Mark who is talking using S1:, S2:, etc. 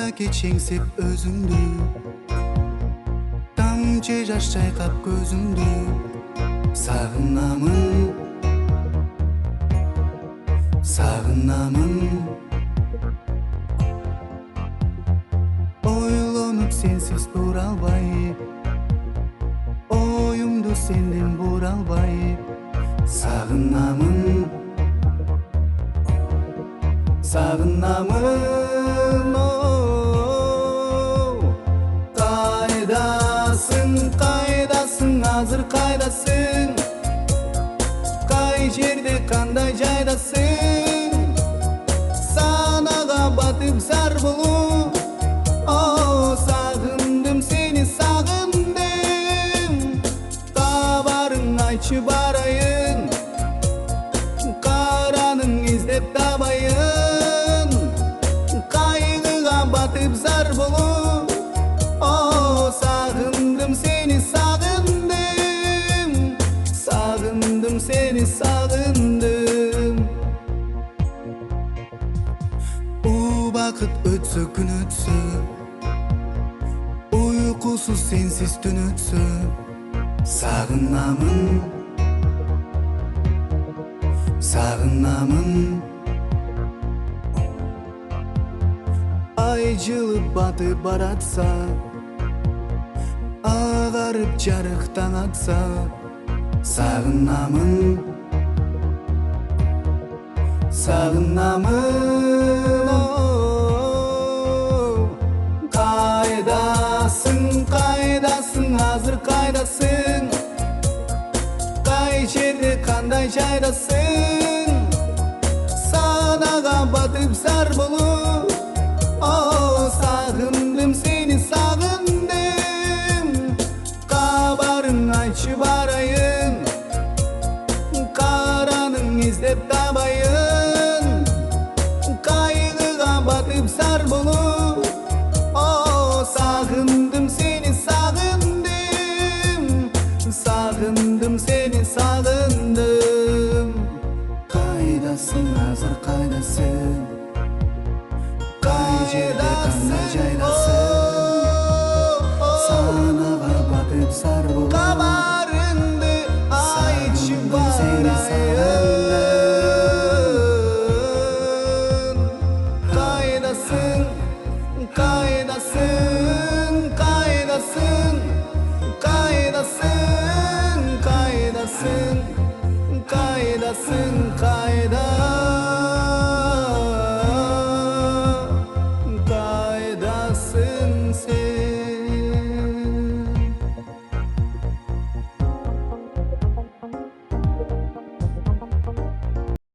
S1: Keçengsep özüңdü, тамчы жаш чайкап көзүңдү. Сагынамын, сагынамын. Ойлонуп сенсиз тура албай, оюмду сенден бура албай. Сагынамын, сагынамын. Азыр кайдасың, кай жерде кандай жайдасың? Санага батып зар болуп, сагындым сени, сагындым. Кабарың айтчы барайын, караның издеп табайын. Кайгыга батып зар болуп, сагындым сени, сагындым. Seni sağındım. O vakit ötse gün ötse, uykusuz sensiz tün ötse. Sağınamın, sağınamın. Ay жылып batıp baratsa, ağarıp jarıktan atsa. Сагынамын, сагынамын. Кайдасың, кайдасың, азыр кайдасың? Кай жерде кандай жайдасың? Санага батып зар болуп, сагындым сени, сагындым. Кабарың айтчы барайын, издеп табайын. Кайгыга батып зар болуп, сагындым сени, сагындым. Сагындым сени, сагындым. Кайдасың, азыр кайдасың? Кай жерде кандай жайдасың? Санага батып зар болуп, кабарыңды айтчы барайын. Kaydasın, kaydasın, kaydasın, kaydasın, kaydasın, kaydasın.